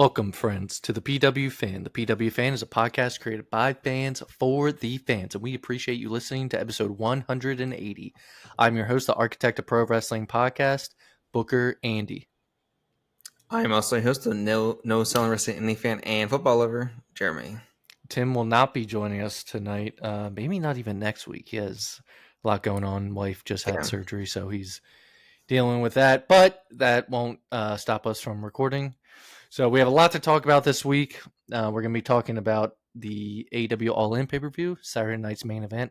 Welcome, friends, to the PW Fan. The PW Fan is a podcast created by fans for the fans, and we appreciate you listening to episode 180. I'm your host, the architect of pro wrestling podcast, Booker Andy. I'm also a host of No Selling Wrestling Indie Fan and Football Lover, Jeremy. Tim will not be joining us tonight, maybe not even next week. He has a lot going on. Wife just had surgery, so he's dealing with that, but that won't stop us from recording. So we have a lot to talk about this week. We're going to be talking about the AEW All In pay-per-view, Saturday night's main event,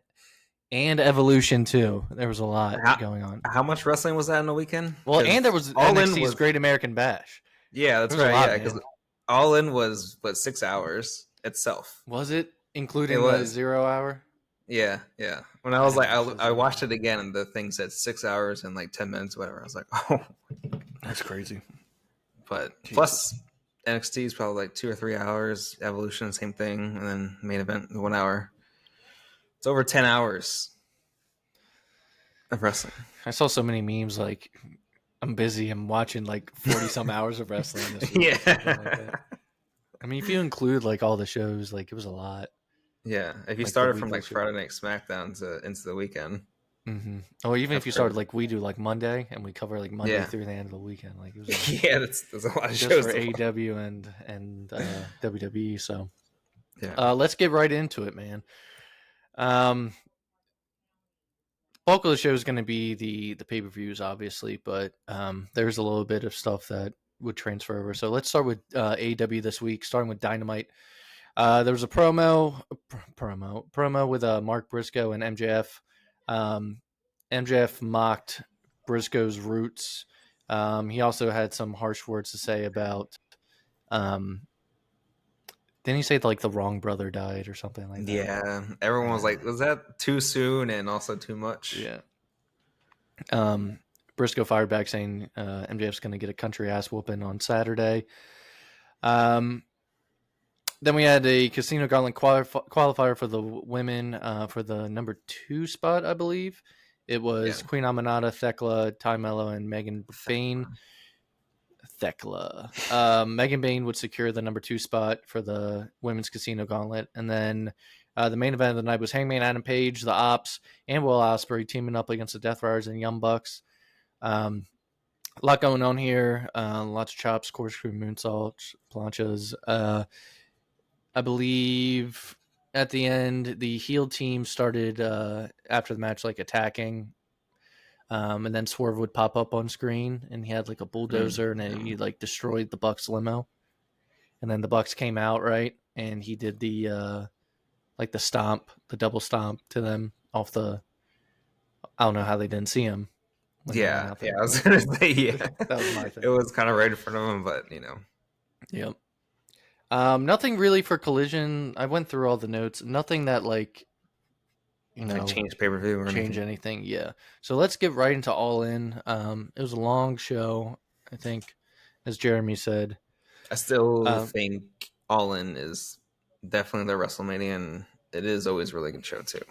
and Evolution too. There was a lot going on. How much wrestling was that in the weekend? Well, and there was All NXT's Great American Bash. Yeah, that's right. Yeah, because All In was 6 hours itself. Was it including the 0 hour? Yeah. When I was I watched it again, and the thing said 6 hours and like 10 minutes, whatever. I was like, oh, that's crazy. But plus NXT is probably like 2 or 3 hours. Evolution, same thing, and then main event 1 hour. It's over 10 hours of wrestling. I saw so many memes like, I'm busy. I'm watching like 40 some hours of wrestling this week. Yeah. I mean, if you include like all the shows, like it was a lot. Yeah. If you started from like Friday Night Smackdown into the weekend. Mm-hmm. Or even if you started like we do, like Monday, and we cover like Monday through the end of the weekend. Like it was that's a lot of just shows for AEW and WWE. So let's get right into it, man. Bulk of the show is going to be the pay-per-views, obviously, but there's a little bit of stuff that would transfer over. So let's start with AEW this week, starting with Dynamite. There was a promo with Mark Briscoe and MJF. MJF mocked Briscoe's roots. He also had some harsh words to say about didn't he say like the wrong brother died or something like that? Yeah, everyone was like, was that too soon and also too much? Yeah. Briscoe fired back saying MJF's going to get a country ass whooping on Saturday. Then we had a Casino Gauntlet qualifier for the women for the number 2 spot, I believe. It was Queen Aminata, Thekla, Ty Mello, and Megan Bain. Megan Bain would secure the number 2 spot for the women's Casino Gauntlet. And then the main event of the night was Hangman Adam Page, the Ops, and Will Ospreay teaming up against the Death Riders and Young Bucks. A lot going on here. Lots of chops, corkscrew, moonsaults, planchas. I believe at the end, the heel team started after the match, like attacking. And then Swerve would pop up on screen, and he had like a bulldozer, and he like destroyed the Bucks limo. And then the Bucks came out, right? And he did the like the stomp, the double stomp to them off the. I don't know how they didn't see him. Yeah. I was gonna say that was my thing. It was kind of right in front of him, but you know. Yep. Nothing really for Collision. I went through all the notes. Nothing that like. Change pay-per-view or change anything. Yeah. So let's get right into All In. It was a long show, I think, as Jeremy said. I still think All In is definitely their WrestleMania, and it is always a really good show too.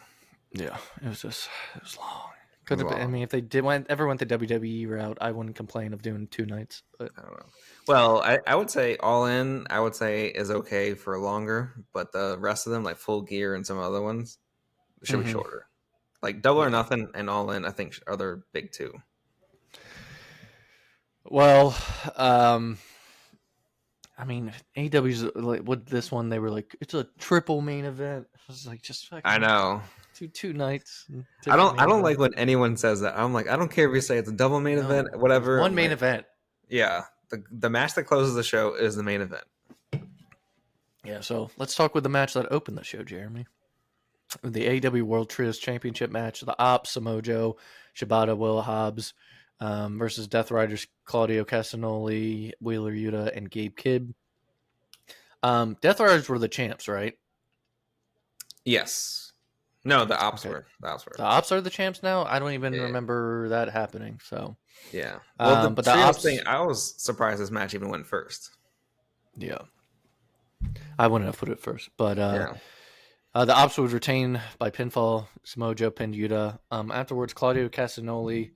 Yeah, it was long. Could have been. I mean, if they ever went the WWE route, I wouldn't complain of doing 2 nights. But I don't know. Well, I would say All In, I would say is okay for longer, but the rest of them, like Full Gear and some other ones, should be shorter. Like Double or Nothing and All In, I think are their big 2. Well, I mean, AEW's like with this one, they were like, it's a triple main event. I was like, just fucking. I know. Two nights. I don't like when anyone says that. I'm like, I don't care if you say it's a double main event, whatever. One main event. Yeah, the match that closes the show is the main event. Yeah. So let's talk with the match that opened the show, Jeremy. The AEW World Trios Championship match, the Ops, Samoa Joe, Shibata, Will Hobbs versus Death Riders, Claudio Castagnoli, Wheeler Yuta, and Gabe Kidd. Death Riders were the champs, right? Yes. No, the Ops were. The Ops are the champs now? I don't even remember that happening. So yeah. Well, but the Ops thing, I was surprised this match even went first. Yeah. I wouldn't have put it first, but the Ops would retain by pinfall. Samoa Joe pinned Yuta. Afterwards, Claudio Castagnoli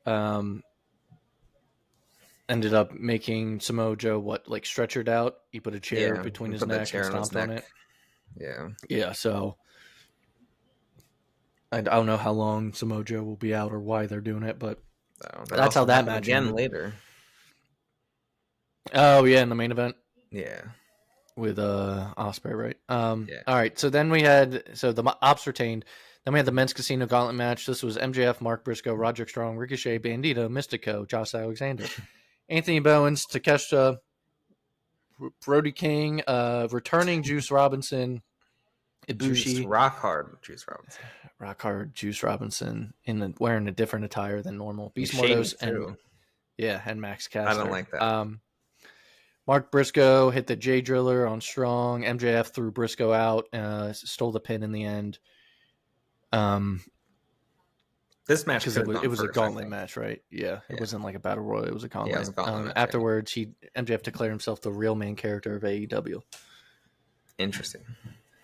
and ended up making Samoa Joe stretchered out. He put a chair Yeah, between he his put the neck and chair on his stomped on neck. it. Yeah. Yeah, so I don't know how long Samoa Joe will be out or why they're doing it, but That that's how also that happened match again ended. later. Oh yeah, in the main event Yeah. with Ospreay, right? Yeah. All right. So then we had the Ops retained. Then we had the men's casino gauntlet match. This was MJF, Mark Briscoe, Roderick Strong, Ricochet, Bandito, Mystico, Josh Alexander, Anthony Bowens, Takeshita, Brody King, returning Juice Robinson, Juice Ibushi, rock hard Juice Robinson. rock hard Juice Robinson wearing a different attire than normal. He Beast shaved Mortos and too. Max I don't Caster. like that. Mark Briscoe hit the J Driller on Strong. MJF threw Briscoe out, stole the pin in the end. This match Because could have it gone was a first, I gauntlet think. match, right? Yeah, it Yeah. wasn't like a battle royal; it was a Yeah, it gauntlet. was a gauntlet match. Afterwards, MJF declared himself the real main character of AEW. Interesting.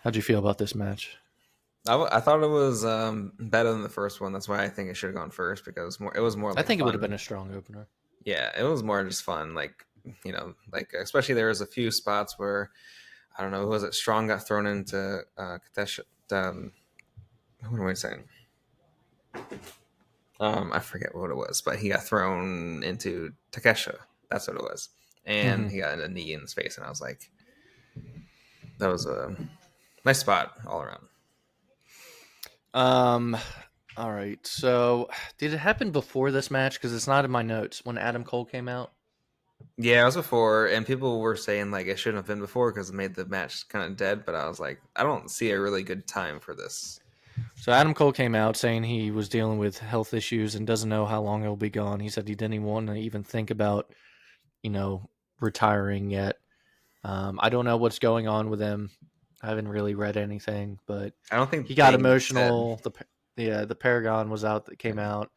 How'd you feel about this match? I thought it was better than the first one. That's why I think it should have gone first, because it was more I like think it would have fun. been a strong opener. Yeah, it was more just fun. Like, especially there was a few spots where, I don't know, was it Strong got thrown into Katesh, what am I saying? I forget what it was, but he got thrown into Takesha. That's what it was. And he got a knee in his face, and I was like, that was a nice spot all around. All right. So, did it happen before this match? Because it's not in my notes. When Adam Cole came out. Yeah, it was before, and people were saying like it shouldn't have been before because it made the match kind of dead. But I was like, I don't see a really good time for this. So Adam Cole came out saying he was dealing with health issues and doesn't know how long he'll be gone. He said he didn't even want to even think about, retiring yet. I don't know what's going on with him. I haven't really read anything, but I don't think he got they said. emotional. The Paragon was out that came out.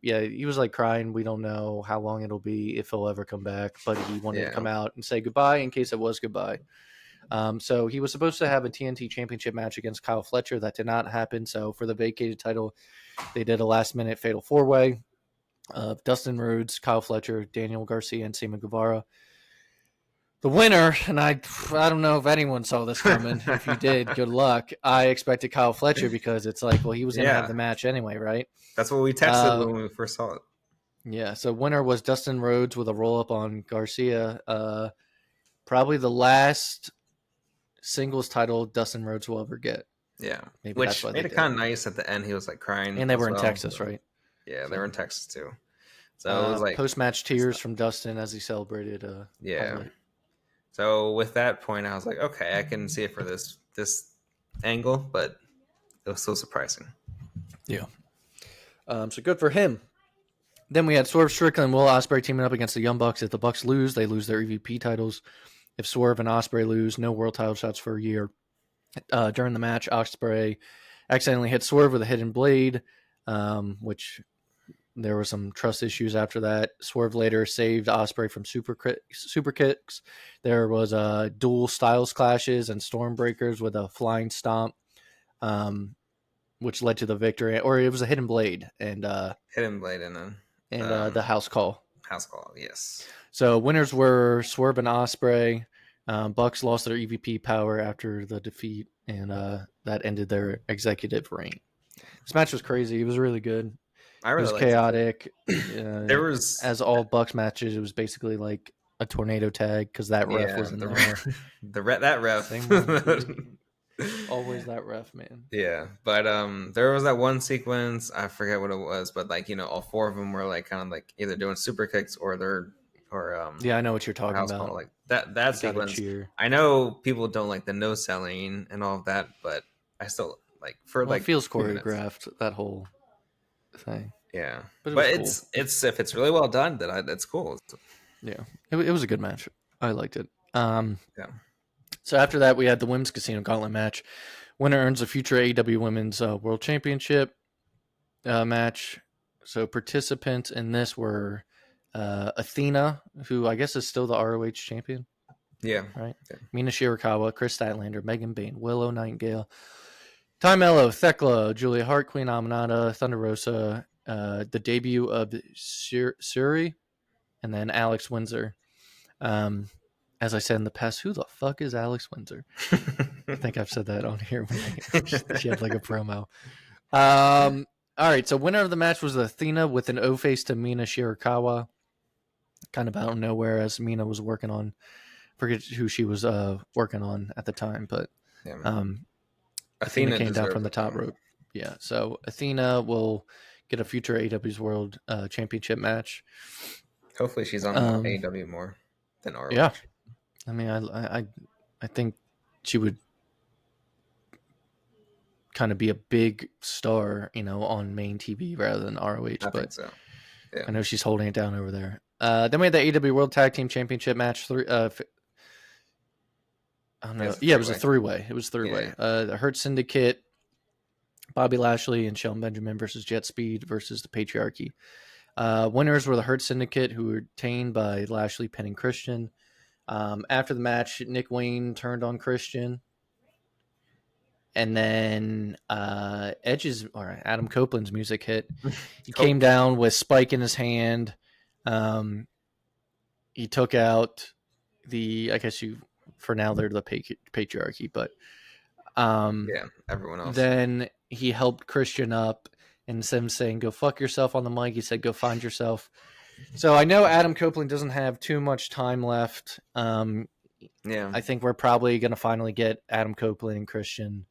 He was like crying. We don't know how long it'll be, if he'll ever come back, but he wanted to come out and say goodbye in case it was goodbye. So he was supposed to have a TNT Championship match against Kyle Fletcher. That did not happen. So for the vacated title, they did a last-minute fatal four-way of Dustin Rhodes, Kyle Fletcher, Daniel Garcia, and Sammy Guevara. The winner, and I don't know if anyone saw this coming. If you did, good luck. I expected Kyle Fletcher because it's like, well, he was going to have the match anyway, right? That's what we texted when we first saw it. Yeah, so winner was Dustin Rhodes with a roll-up on Garcia. Probably the last singles title Dustin Rhodes will ever get. Yeah, Maybe which that's why made they it did kind of nice at the end. He was like crying, and they were in Texas, right? Yeah, they were in Texas too. So it was like post-match tears from Dustin as he celebrated. Highlight. So with that point, I was like, okay, I can see it for this angle, but it was so surprising. Yeah. So good for him. Then we had Swerve Strickland and Will Ospreay teaming up against the Young Bucks. If the Bucks lose, they lose their EVP titles. If Swerve and Ospreay lose, no world title shots for a year. During the match, Ospreay accidentally hit Swerve with a hidden blade, which there were some trust issues after that. Swerve later saved Ospreay from super kicks. There was dual styles clashes and Stormbreakers with a flying stomp, which led to the victory. Or it was a hidden blade and hidden blade and the house call. House call, yes. So winners were Swerve and Ospreay. Bucks lost their EVP power after the defeat, and that ended their executive reign. This match was crazy. It was really good. I really it was chaotic. There was, as all Bucks matches, it was basically like a tornado tag because that ref was in there. That ref. Always that ref, man. Yeah, but there was that one sequence, I forget what it was, but like, all four of them were like kind of like either doing super kicks or yeah, I know what you're talking about. Call. Like that sequence. I know people don't like the no selling and all of that, but I still like it feels choreographed, that whole thing. Yeah, but it's cool. It's if it's really well done, that's cool. Yeah, it was a good match. I liked it. So after that, we had the Women's Casino Gauntlet match. Winner earns a future AEW Women's World Championship match. So participants in this were Athena, who I guess is still the ROH champion. Yeah. Right? Yeah. Mina Shirakawa, Chris Statlander, Megan Bain, Willow Nightingale, Ty Mello, Thekla, Julia Hart, Queen Aminata, Thunder Rosa, the debut of Suri, and then Alex Windsor. As I said in the past, who the fuck is Alex Windsor? I think I've said that on here when she had like a promo. All right, so winner of the match was Athena with an O-face to Mina Shirakawa. Kind of out of nowhere, as Mina was working on, forget who she was working on at the time, but Athena came down from the top rope. Yeah, so Athena will get a future AEW's World Championship match. Hopefully she's on AEW more than ROH. Yeah, I mean, I think she would kind of be a big star, on main TV rather than ROH. I think so. Yeah. I know she's holding it down over there. Then we had the AEW World Tag Team Championship match. I don't know. Yeah, it was a three-way. It was three-way. Yeah. The Hurt Syndicate, Bobby Lashley, and Shelton Benjamin versus Jet Speed versus the Patriarchy. Winners were the Hurt Syndicate, who were retained by Lashley pinning Christian. After the match, Nick Wayne turned on Christian. And then Adam Copeland's music hit. He came down with Spike in his hand. He took out for now they're the Patriarchy, but everyone else. Then he helped Christian up, and instead of saying "go fuck yourself" on the mic, he said "go find yourself." So I know Adam Copeland doesn't have too much time left. I think we're probably going to finally get Adam Copeland and Christian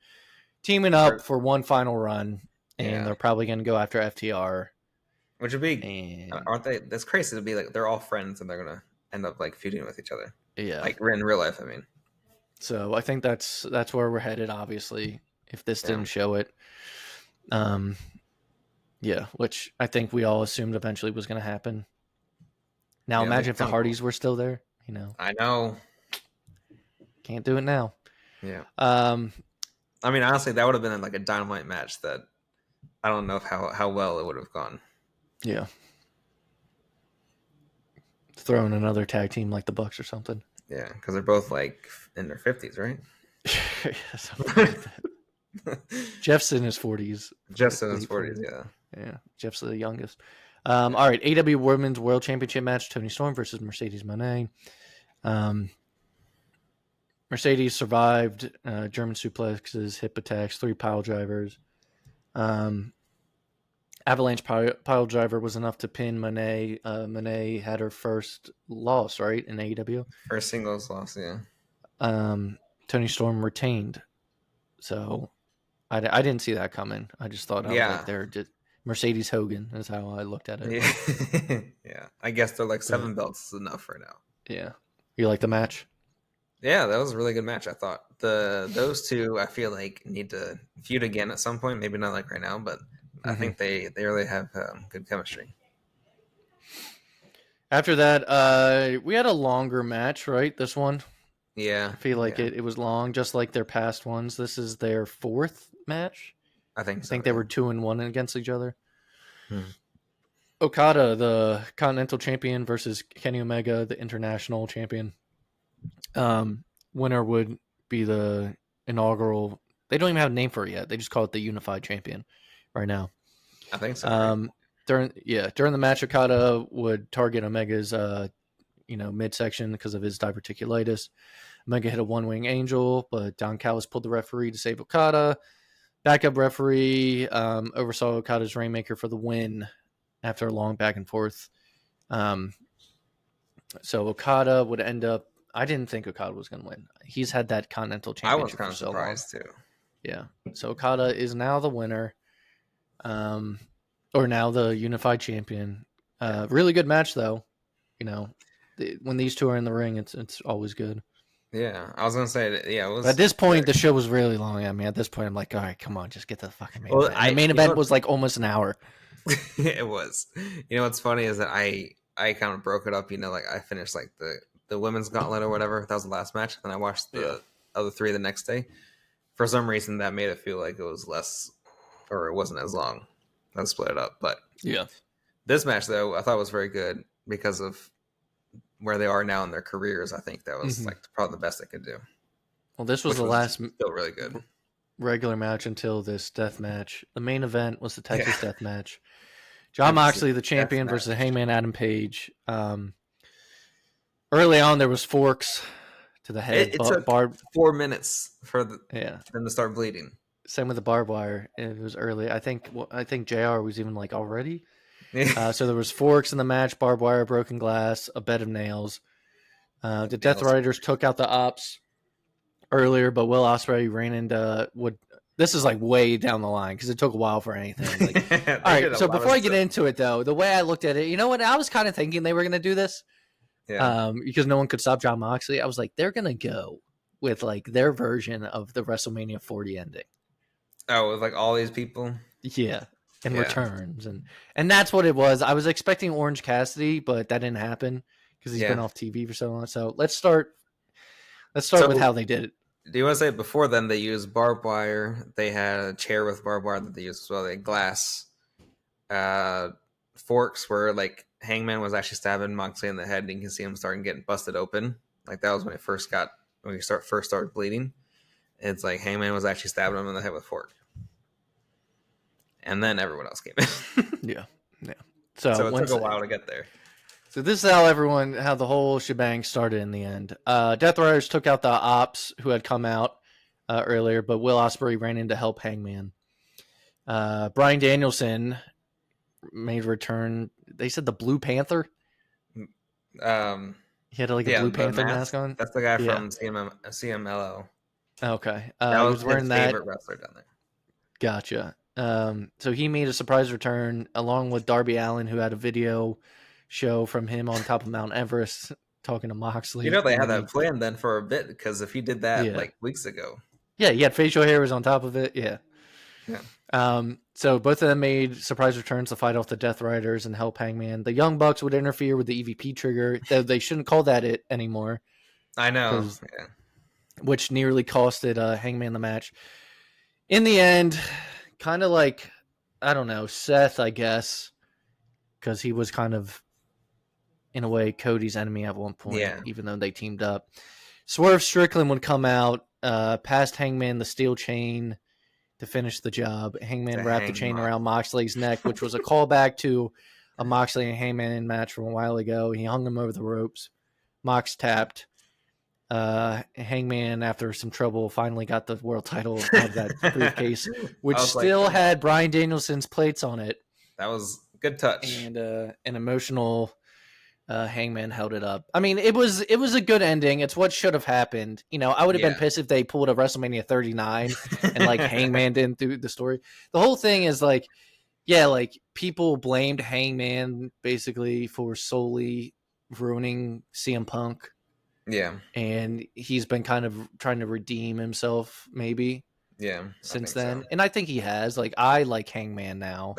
teaming up for one final run, and they're probably going to go after FTR. Which would be, aren't they? That's crazy to be like they're all friends and they're going to end up like feuding with each other. Yeah, like in real life. I mean, so I think that's where we're headed. Obviously, if this didn't show it, which I think we all assumed eventually was going to happen. Now imagine if the Hardys were still there. I know. Can't do it now. Yeah. I mean, honestly, that would have been like a Dynamite match that I don't know how well it would have gone. Yeah. Throw in another tag team like the Bucks or something. Yeah, because they're both like in their 50s, right? Jeff's in his 40s. Jeff's in his 40s, yeah. Yeah, Jeff's the youngest. All right, AEW Women's World Championship match, Toni Storm versus Mercedes Moné. Mercedes survived German suplexes, hip attacks, 3 pile drivers. Avalanche pile driver was enough to pin Moné. Moné had her first loss, right, in AEW? First singles loss, yeah. Toni Storm retained. So I didn't see that coming. I just thought, they're just Mercedes Hogan is how I looked at it. Yeah, yeah. I guess they're like 7 belts is enough for now. Yeah. You like the match? Yeah, that was a really good match, I thought. Those two, I feel like, need to feud again at some point. Maybe not like right now, but I think they really have good chemistry. After that, we had a longer match, right? This one? Yeah. I feel like it was long, just like their past ones. This is their 4th match? I think so. I think they were 2-1 against each other. Okada, the Continental Champion, versus Kenny Omega, the International Champion. Winner would be the inaugural. They don't even have a name for it yet. They just call it the Unified Champion right now. I think so. During the match, Okada would target Omega's midsection because of his diverticulitis. Omega hit a one-wing angel, but Don Callis pulled the referee to save Okada. Backup referee oversaw Okada's Rainmaker for the win after a long back and forth. So Okada would end up. I didn't think Okada was going to win. He's had that Continental Championship. I was kind of surprised too. Yeah. So Okada is now the winner, or now the Unified Champion. Really good match though. When these two are in the ring, it's always good. Yeah, I was gonna say that. Yeah, it was. At this point, the show was really long. I mean, at this point, I'm like, all right, come on, just get to the fucking main event. The main event was like almost an hour. It was. What's funny is that I kind of broke it up. Like I finished like the women's gauntlet or whatever. That was the last match. Then I watched the other 3 the next day. For some reason, that made it feel like it was less, or it wasn't as long. I split it up. But this match though, I thought was very good because of where they are now in their careers. I think that was like probably the best they could do. Well, this was the last still really good regular match until this death match. The main event was the Texas death match. John Moxley, the champion, versus Hangman Adam Page. Early on, there was forks to the head, It took barb. 4 minutes for them to start bleeding. Same with the barbed wire. It was early. I think JR was even like already. So there was forks in the match, barbed wire, broken glass, a bed of nails. The Death Riders took out the Ops earlier, but Will Ospreay ran into This is like way down the line because it took a while for anything. Like, all right, so before I get into it, though, the way I looked at it, you know what? I was kind of thinking they were going to do this because no one could stop Jon Moxley. I was like, they're going to go with like their version of the WrestleMania 40 ending. Oh, with like all these people? Yeah. And returns. And that's what it was. I was expecting Orange Cassidy, but that didn't happen because he's been off TV for so long. So let's start with how they did it. Do you want to say before then they used barbed wire? They had a chair with barbed wire that they used as well. They had glass forks where like Hangman was actually stabbing Moxley in the head, and you can see him starting getting busted open. Like that was when first started bleeding. It's like Hangman was actually stabbing him in the head with a fork. And then everyone else came in. Yeah. So it took a while to get there. So this is how the whole shebang started in the end. Death Riders took out the Ops who had come out earlier, but Will Ospreay ran in to help Hangman. Bryan Danielson made a return. They said the Blue Panther. He had like a Blue Panther mask on. That's the guy from CMLL. Okay. That was wearing his favorite wrestler down there. Gotcha. So he made a surprise return along with Darby Allin, who had a video show from him on top of Mount Everest talking to Moxley. You know, they had that planned then for a bit because if he did that like weeks ago. Yeah, he had facial hair was on top of it. Yeah. So both of them made surprise returns to fight off the Death Riders and help Hangman. The Young Bucks would interfere with the EVP trigger. They shouldn't call that it anymore. I know. Which nearly costed Hangman the match. In the end, kind of like, I don't know, Seth, I guess, because he was kind of, in a way, Cody's enemy at one point, even though they teamed up. Swerve Strickland would come out, past Hangman the steel chain to finish the job. Hangman wrapped the chain around Moxley's neck, which was a callback to a Moxley and Hangman match from a while ago. He hung him over the ropes. Mox tapped. Hangman, after some trouble, finally got the world title out of that briefcase, which still had Bryan Danielson's plates on it. That was a good touch. And an emotional Hangman held it up. I mean, it was a good ending. It's what should have happened. You know, I would have been pissed if they pulled a WrestleMania 39 and like Hangman didn't do the story. The whole thing is like, like people blamed Hangman basically for solely ruining CM Punk. Yeah. And he's been kind of trying to redeem himself maybe. Yeah. Since then. So. And I think he has. Like, I like Hangman now.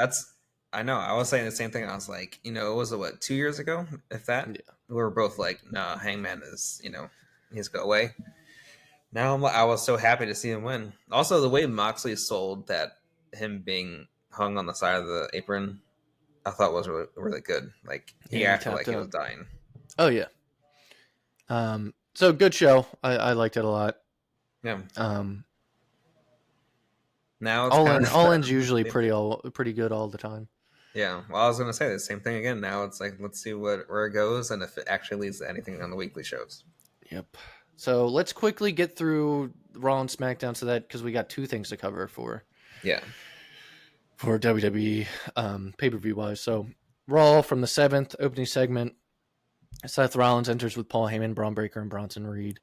I know. I was saying the same thing. I was like, it was 2 years ago, if that? Yeah. We were both like, nah, Hangman is, he's go away. Now I was so happy to see him win. Also, the way Moxley sold that him being hung on the side of the apron, I thought was really, really good. Like, he acted like he was dying. Oh, yeah. So good show. I liked it a lot. Yeah. Now it's All In's usually pretty good all the time. Yeah. Well, I was gonna say the same thing again. Now it's like, let's see where it goes and if it actually leads to anything on the weekly shows. Yep. So let's quickly get through Raw and SmackDown because we got two things to cover for WWE pay-per-view wise. So Raw from the 7th opening segment. Seth Rollins enters with Paul Heyman, Braun Breaker, and Bronson Reed.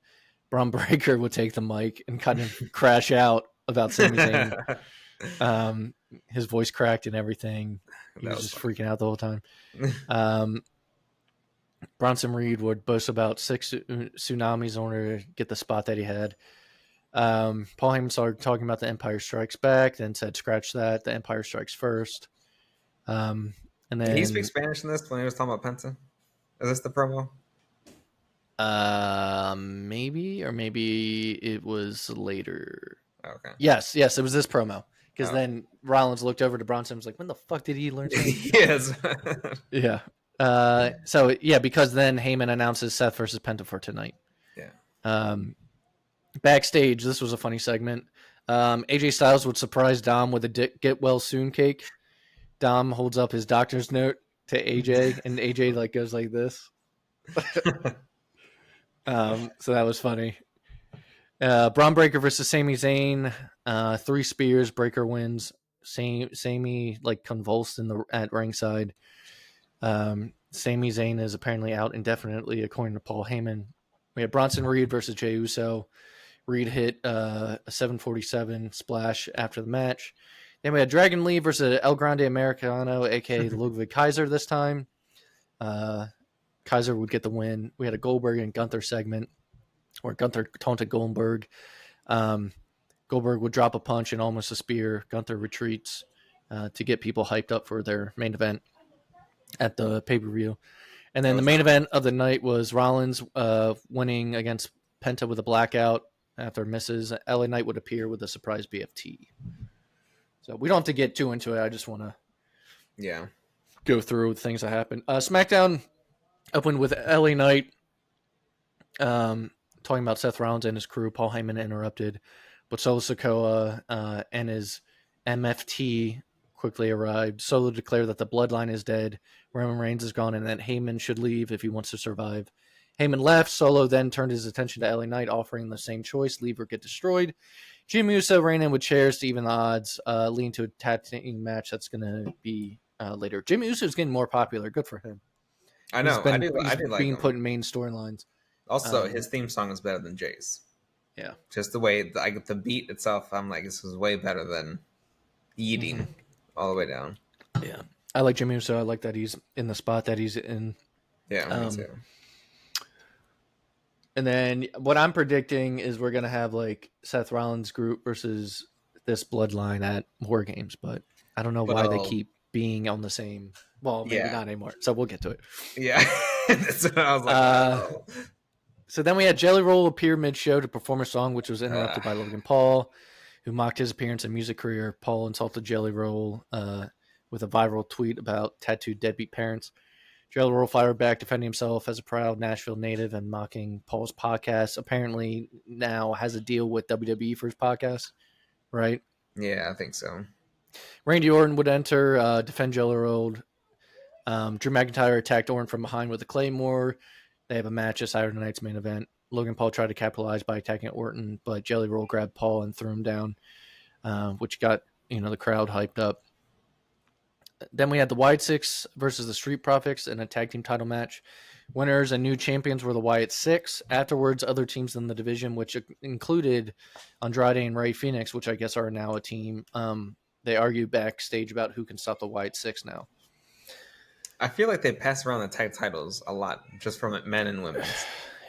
Braun Breaker would take the mic and kind of crash out about Sami Zayn. His voice cracked and everything. He was just freaking out the whole time. Bronson Reed would boast about 6 tsunamis in order to get the spot that he had. Paul Heyman started talking about the Empire Strikes Back, then said, scratch that, the Empire Strikes First. And then, did he speak Spanish in this when he was talking about Penta? Is this the promo? Maybe it was later. Okay. Yes, it was this promo. Because then Rollins looked over to Bronson and was like, when the fuck did he learn Spanish? Yes. Yeah. Because then Heyman announces Seth versus Penta for tonight. Yeah. Backstage, this was a funny segment. AJ Styles would surprise Dom with a get well soon cake. Dom holds up his doctor's note to AJ, and AJ like goes like this. So that was funny. Braun Breaker versus Sami Zayn. 3 spears. Breaker wins. Sami like convulsed at ringside. Sami Zayn is apparently out indefinitely, according to Paul Heyman. We had Bronson Reed versus Jey Uso. Reed hit a 747 splash after the match. Then we had Dragon Lee versus El Grande Americano, aka Ludwig Kaiser this time. Kaiser would get the win. We had a Goldberg and Gunther segment where Gunther taunted Goldberg. Goldberg would drop a punch and almost a spear. Gunther retreats to get people hyped up for their main event at the pay-per-view. And then the main event of the night was Rollins winning against Penta with a blackout after misses. LA Knight would appear with a surprise BFT. So we don't have to get too into it. I just want to go through things that happened. SmackDown opened with LA Knight talking about Seth Rollins and his crew. Paul Heyman interrupted, but Solo Sikoa and his MFT quickly arrived. Solo declared that the bloodline is dead, Roman Reigns is gone, and that Heyman should leave if he wants to survive. Heyman left. Solo then turned his attention to LA Knight, offering the same choice: leave or get destroyed. Jimmy Uso ran in with chairs to even the odds, leading to a tag team match that's going to be later. Jimmy Uso is getting more popular. Good for him. I know. I do like being him. put in main storylines. Also, his theme song is better than Jay's. Yeah. Just the way the beat itself, I'm like, this is way better than eating all the way down. Yeah. I like Jimmy Uso. I like that he's in the spot that he's in. Yeah, me too. And then what I'm predicting is we're going to have like Seth Rollins group versus this bloodline at War Games, but I don't know why they keep being on the same. Well, maybe not anymore. So we'll get to it. Yeah. That's what I was like. So then we had Jelly Roll appear mid-show to perform a song, which was interrupted by Logan Paul, who mocked his appearance and music career. Paul insulted Jelly Roll with a viral tweet about tattooed deadbeat parents. Jelly Roll fired back, defending himself as a proud Nashville native and mocking Paul's podcast. Apparently now has a deal with WWE for his podcast, right? Yeah, I think so. Randy Orton would enter, defend Jelly Roll. Drew McIntyre attacked Orton from behind with a Claymore. They have a match at Saturday night's main event. Logan Paul tried to capitalize by attacking Orton, but Jelly Roll grabbed Paul and threw him down, which got the crowd hyped up. Then we had the Wyatt Six versus the Street Profits in a tag team title match. Winners and new champions were the Wyatt Six. Afterwards, other teams in the division, which included Andrade and Rey Fenix, which I guess are now a team, they argue backstage about who can stop the Wyatt Six now. I feel like they pass around the tag titles a lot, just from men and women.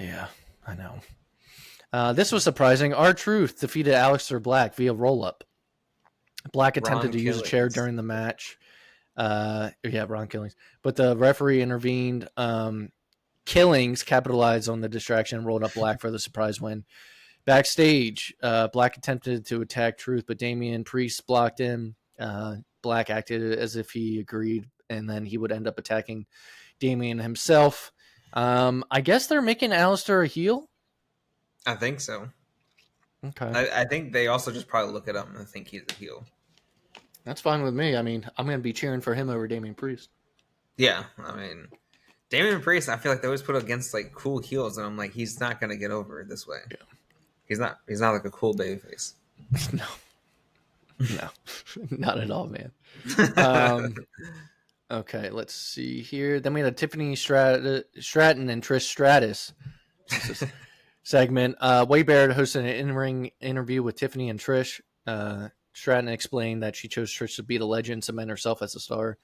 Yeah, I know. This was surprising. R-Truth defeated Aleister Black via roll-up. Black attempted to use a chair during the match. Ron Killings. But the referee intervened. Killings capitalized on the distraction and rolled up Black for the surprise win. Backstage, Black attempted to attack Truth, but Damian Priest blocked him. Black acted as if he agreed, and then he would end up attacking Damian himself. I guess they're making Aleister a heel? I think so. Okay. I think they also just probably look at him and think he's a heel. That's fine with me. I mean, I'm going to be cheering for him over Damian Priest. Yeah, I mean, Damian Priest, I feel like they always put against like cool heels, and I'm like, he's not going to get over it this way. Yeah. He's not like a cool babyface. No, not at all, man. Okay, let's see here. Then we had a Tiffany Stratton and Trish Stratus segment. Wade Barrett hosted an in-ring interview with Tiffany and Trish. Stratton explained that she chose Trish to be the legend, cement herself as a star.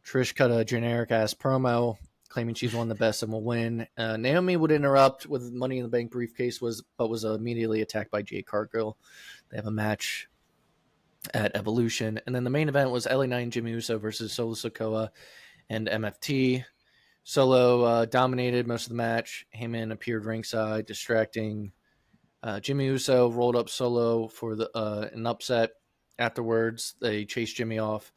Trish cut a generic-ass promo, claiming she's one of the best and will win. Naomi would interrupt with Money in the Bank briefcase, but was immediately attacked by Jade Cargill. They have a match at Evolution. And then the main event was LA Knight and Jimmy Uso versus Solo Sikoa and MFT. Solo dominated most of the match. Heyman appeared ringside, distracting Jimmy Uso, rolled up Solo for an upset. Afterwards, they chased Jimmy off.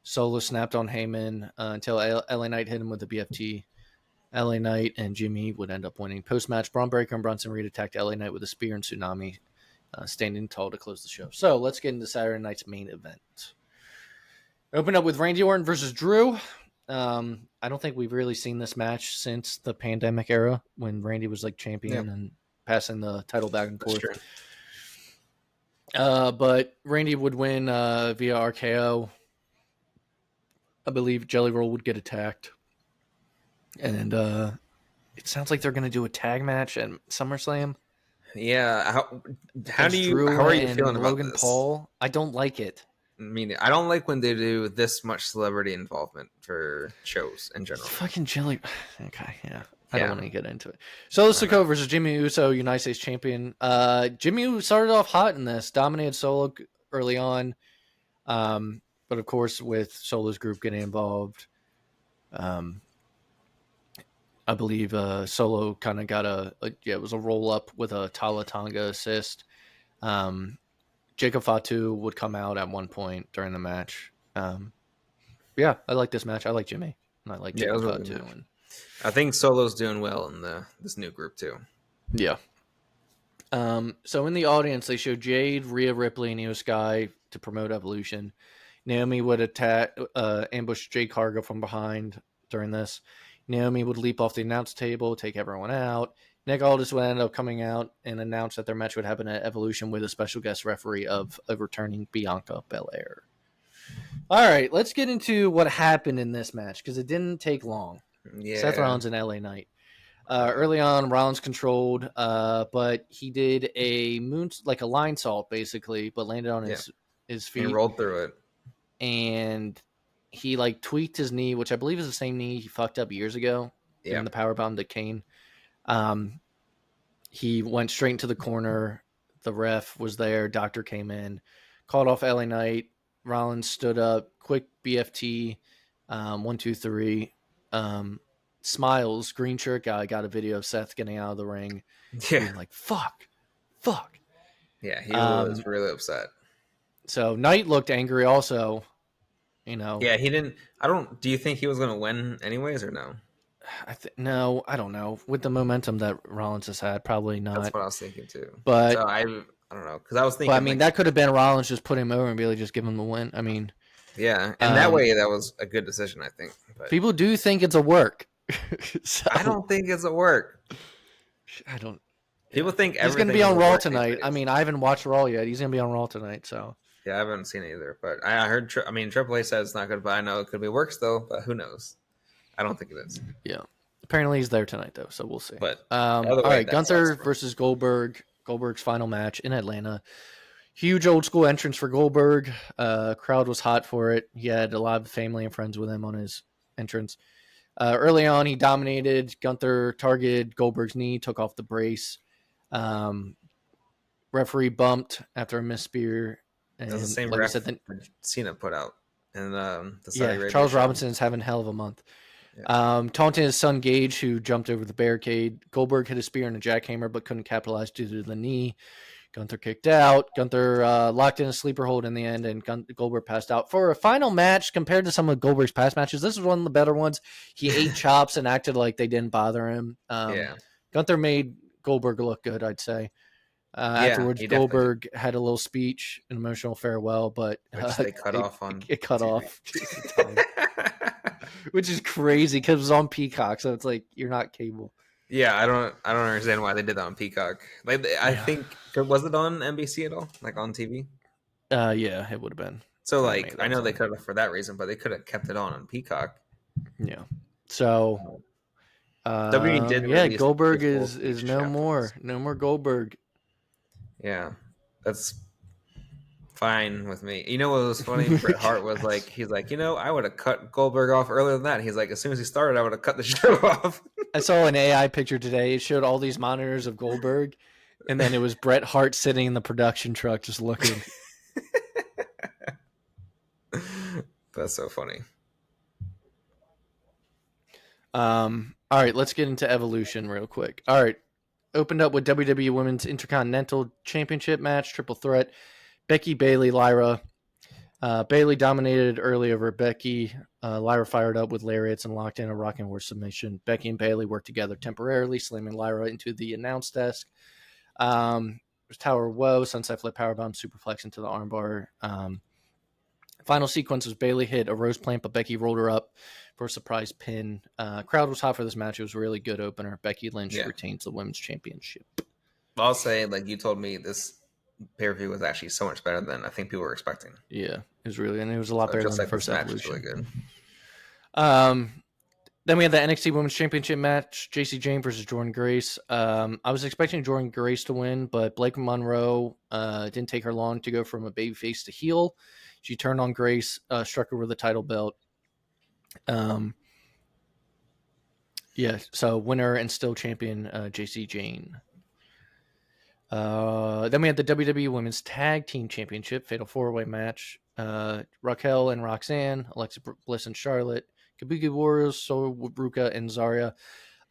Solo snapped on Heyman until LA Knight hit him with the BFT. LA Knight and Jimmy would end up winning. Post-match, Braun Breaker and Bronson Reed attacked LA Knight with a spear and tsunami, standing tall to close the show. So let's get into Saturday night's main event. Open up with Randy Orton versus Drew. I don't think we've really seen this match since the pandemic era when Randy was like Yeah, champion and passing the title back and that's forth. true. But Randy would win via RKO. I believe Jelly Roll would get attacked. And it sounds like they're going to do a tag match at SummerSlam. Yeah, how Drew are you and feeling about Logan this? Paul. I don't like it. I mean, I don't like when they do this much celebrity involvement for shows in general. Fucking Jelly. Okay, yeah. I Yeah. don't want to get into it. Solo Sikoa versus Jimmy Uso, United States champion. Jimmy Uso started off hot in this, dominated Solo early on. But of course, with Solo's group getting involved, I believe Solo kind of got it was a roll up with a Tala Tonga assist. Jacob Fatu would come out at one point during the match. Yeah, I like this match. I like Jimmy. And I like Jacob Fatu. And I think Solo's doing well in this new group too. yeah. So in the audience, they showed Jade, Rhea Ripley, and Io Sky to promote Evolution. Naomi would ambush Jade Cargo from behind during this. Naomi would leap off the announce table, take everyone out. Nick Aldis would end up coming out and announce that their match would happen at Evolution with a special guest referee of returning Bianca Belair. All right, let's get into what happened in this match because it didn't take long. Yeah. Seth Rollins and LA Knight. Early on, Rollins controlled, but he did a line salt basically, but landed on his feet. He rolled through it, and he tweaked his knee, which I believe is the same knee he fucked up years ago in the powerbomb to Kane. He went straight into the corner. The ref was there. Doctor came in, called off LA Knight. Rollins stood up, quick BFT, 1, 2, 3. Smiles, green shirt guy, got a video of Seth getting out of the ring. Yeah, being like, fuck. Yeah, he was really upset. So Knight looked angry also. Yeah, he didn't. Do you think he was going to win anyways or no? No, I don't know. With the momentum that Rollins has had, probably not. That's what I was thinking too. But so I don't know because I was thinking. But I mean, that could have been Rollins just put him over and be like, just give him the win. I mean, yeah, and that way that was a good decision, I think. But people do think it's a work. So, I don't think it's a work. I don't. People think he's going to be on Raw tonight. I mean, I haven't watched Raw yet. He's going to be on Raw tonight. So yeah, I haven't seen it either. But I heard. Triple H said it's not good, but I know it could be work still. But who knows? I don't think it is. Yeah. Apparently he's there tonight though, so we'll see. But all right, Gunther versus Goldberg. Goldberg's final match in Atlanta. Huge old school entrance for Goldberg. Crowd was hot for it. He had a lot of family and friends with him on his entrance. Early on, he dominated. Gunther targeted Goldberg's knee, took off the brace. Referee bumped after a missed spear. And that's the same ref that Cena put out. And Charles Robinson is having a hell of a month. Yeah. Taunting his son Gage, who jumped over the barricade. Goldberg hit a spear and a jackhammer, but couldn't capitalize due to the knee. Gunther kicked out. Gunther locked in a sleeper hold in the end, and Goldberg passed out. For a final match, compared to some of Goldberg's past matches, this was one of the better ones. He ate chops and acted like they didn't bother him. Gunther made Goldberg look good, I'd say. Afterwards, Goldberg had a little speech, an emotional farewell, but they cut off on it cut off. Which is crazy because it was on Peacock, so it's like you're not cable. Yeah, I don't understand why they did that on Peacock. I think was it on NBC at all? Like on TV? Yeah, it would have been. So I know they could have for that reason, but they could have kept it on Peacock. Yeah. So WWE did. Yeah, Goldberg is no more. No more Goldberg. Yeah, that's fine with me. You know what was funny? Bret Hart was like, he's like, I would have cut Goldberg off earlier than that. He's like, as soon as he started, I would have cut the show off. I saw an AI picture today. It showed all these monitors of Goldberg, and then it was Bret Hart sitting in the production truck just looking. That's so funny. All right, let's get into Evolution real quick. All right, opened up with WWE Women's Intercontinental Championship match, triple threat. Becky, Bayley, Lyra. Bayley dominated early over Becky. Lyra fired up with lariats and locked in a rocking horse submission. Becky and Bayley worked together temporarily, slamming Lyra into the announce desk. There's Tower of Woe, Sunset Flip Powerbomb, Superflex into the armbar. Final sequence was Bayley hit a rose plant, but Becky rolled her up for a surprise pin. Crowd was hot for this match. It was a really good opener. Becky Lynch retains the women's championship. I'll say, like you told me, this pay-per-view was actually so much better than I think people were expecting. Yeah, it was really, and it was a lot better than the first Evolution. Really good. Then we had the NXT Women's Championship match, JC Jane versus Jordan Grace. I was expecting Jordan Grace to win, but Blake Monroe didn't take her long to go from a babyface to heel. She turned on Grace, struck her with a title belt. So winner and still champion JC Jane. Then we had the WWE Women's Tag Team Championship, Fatal 4-Way match. Raquel and Roxanne, Alexa Bliss and Charlotte, Kabuki Warriors, Solo Ruka and Zarya.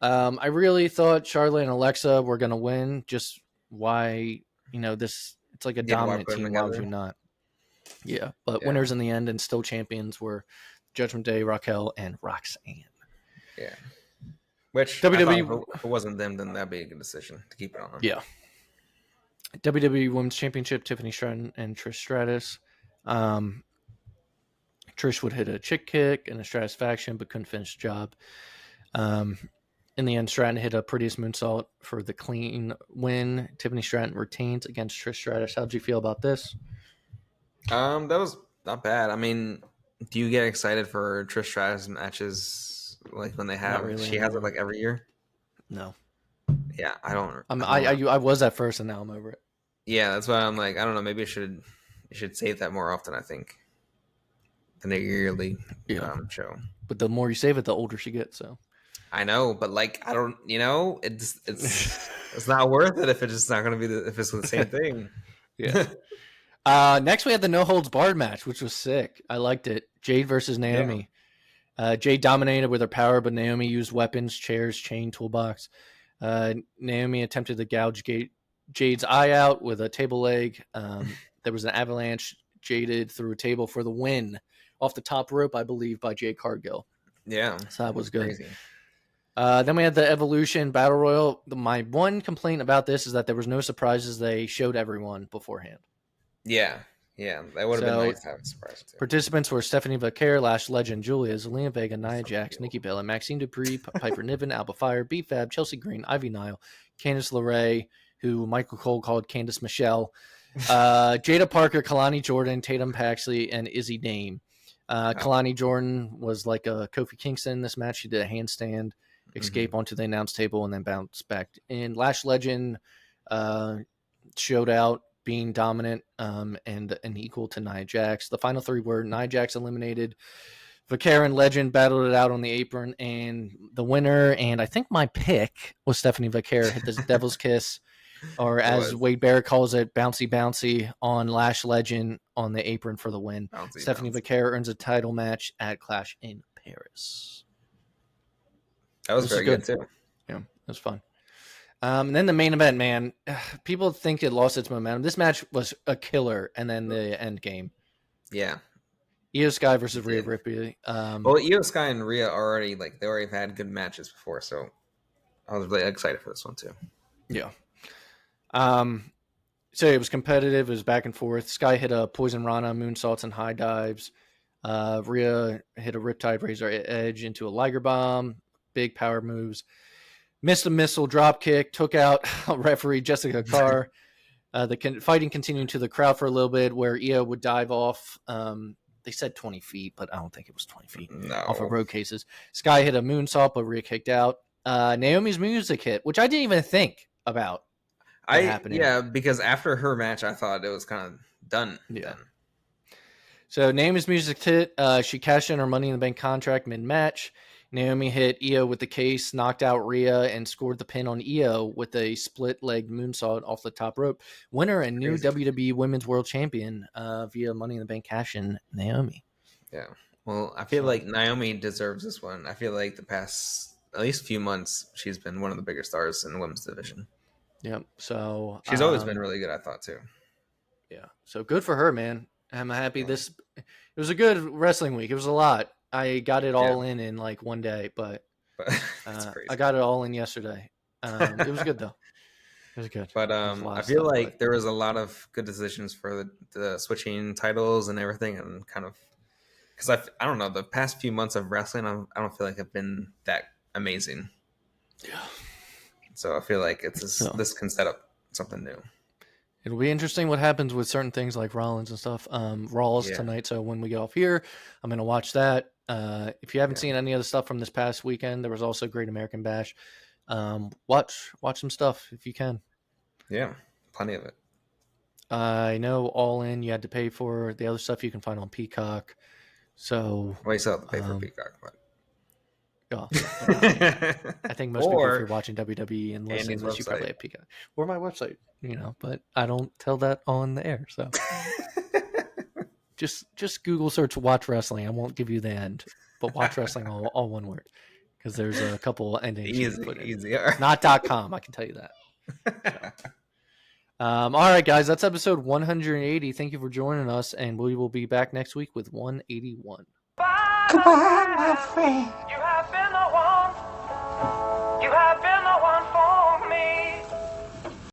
I really thought Charlotte and Alexa were going to win. Just why, it's like a dominant team. Why would you not? Yeah, but winners in the end and still champions were Judgment Day, Raquel, and Roxanne. Yeah. Which WWE, if it wasn't them, then that'd be a good decision to keep it on them. Yeah. WWE Women's Championship, Tiffany Stratton and Trish Stratus. Trish would hit a chick kick and a Stratusfaction, but couldn't finish the job. In the end, Stratton hit a prettiest moonsault for the clean win. Tiffany Stratton retains against Trish Stratus. How'd you feel about this? That was not bad. I mean, do you get excited for Trish Stratus matches like when they have? Really, she has it like every year. No. Yeah, I don't. I was at first, and now I'm over it. Yeah, that's why I'm like, I don't know. Maybe you should save that more often. I think than a yearly show. But the more you save it, the older she gets. So I know, but like I don't. It's it's not worth it if it's just not going to be if it's the same thing. Yeah. Next, we had the no holds barred match, which was sick. I liked it. Jade versus Naomi. Yeah. Jade dominated with her power, but Naomi used weapons, chairs, chain, toolbox. Naomi attempted to gouge Jade's eye out with a table leg. There was an avalanche. Jaded through a table for the win off the top rope, I believe, by Jade Cargill. Yeah. So that was good. Then we had the Evolution Battle Royal. My one complaint about this is that there was no surprises. They showed everyone beforehand. Yeah. That would have been nice to have a surprise too. Participants were Stephanie Vaquer, Lash Legend, Julia, Zelina Vega, Nia Jax, Nikki Bella, Maxine Dupree, Piper Niven, Alba Fire, B-Fab, Chelsea Green, Ivy Nile, Candice LeRae, who Michael Cole called Candice Michelle, Jada Parker, Kalani Jordan, Tatum Paxley, and Izzy Dame. Kalani Jordan was like a Kofi Kingston in this match. She did a handstand, escape onto the announce table, and then bounce back. And Lash Legend showed out, being dominant and equal to Nia Jax. The final three were Nia Jax eliminated, Vaquer and Legend battled it out on the apron, and the winner, and I think my pick was Stephanie Vaquer, hit this Devil's Kiss, or as Wade Barrett calls it, bouncy bouncy on Lash Legend on the apron for the win. Stephanie Vaquer earns a title match at Clash in Paris. That was very good too. Yeah, it was fun. And then the main event, man, people think it lost its momentum. This match was a killer, and then the end game. Yeah. Io Sky versus Rhea Ripley. Well, Io Sky and Rhea already have had good matches before, so I was really excited for this one too. Yeah. So it was competitive. It was back and forth. Sky hit a Poison Rana, moonsaults, and high dives. Rhea hit a Riptide Razor Edge into a Liger Bomb. Big power moves. Missed a missile drop kick, took out referee Jessica Carr. The fighting continued to the crowd for a little bit, where Io would dive off. They said 20 feet, but I don't think it was 20 feet off of road cases. Sky hit a moonsault, but Rhea kicked out. Naomi's music hit, which I didn't even think about happening. Yeah, because after her match, I thought it was kind of done. Yeah. So Naomi's music hit. She cashed in her Money in the Bank contract mid-match. Naomi hit Io with the case, knocked out Rhea, and scored the pin on Io with a split-leg moonsault off the top rope. Winner and new WWE Women's World Champion via Money in the Bank cash-in, Naomi. Yeah. Well, I feel like Naomi deserves this one. I feel like the past, at least few months, she's been one of the bigger stars in the women's division. Yep. So she's always been really good, I thought, too. Yeah. So good for her, man. I'm happy. It was a good wrestling week. It was a lot. I got it all in like one day, but I got it all in yesterday. It was good though. It was good. But I feel like there was a lot of good decisions for the switching titles and everything, and kind of because I don't know, the past few months of wrestling, I don't feel like have been that amazing. Yeah. So I feel like So this can set up something new. it'll be interesting what happens with certain things like Rollins and stuff. Raw's tonight, so when we get off here, I'm gonna watch that. If you haven't seen any of the stuff from this past weekend, there was also Great American Bash. Watch some stuff if you can. Yeah, plenty of it. I know All In you had to pay for. The other stuff you can find on Peacock. So Well, you still have to pay for Peacock, but I think most people, if you're watching WWE and listening to this, you probably have Peacock or my website, but I don't tell that on the air. So just Google search "watch wrestling." I won't give you the end, but watch wrestling all one word, because there's a couple endings you can put in. Easier. Not .com, I can tell you that. So. All right, guys, that's episode 180. Thank you for joining us, and we will be back next week with 181. Goodbye, my friend.